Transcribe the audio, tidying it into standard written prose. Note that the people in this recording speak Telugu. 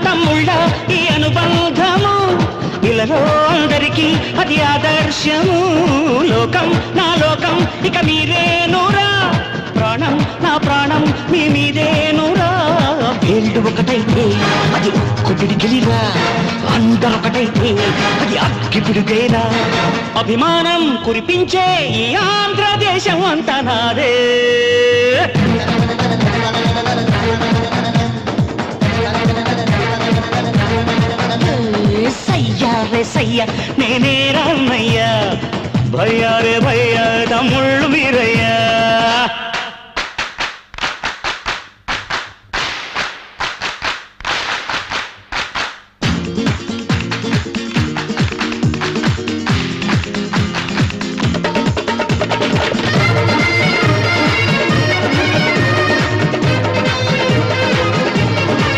తమ్ముళ్ళ ఈ అనుబంధము ఇలలో అందరికీ అది ఆదర్శము లోకం నా లోకం ఇక మీరేనురా ప్రాణం నా ప్రాణం మీ మీదేనురా వేళ్ళు ఒకటైతే అది ఒక్కటి గెలిరా అందరొకటైతే అది అక్కి పిడుగేరా అభిమానం కురిపించే ఈ ఆంధ్రదేశం అంతా నాదే సయ్యా రే సయ్యా నేనే రామయ్యా భయ్యా రే భయ్యా తమ్ముళ్ళు మీరయ్యా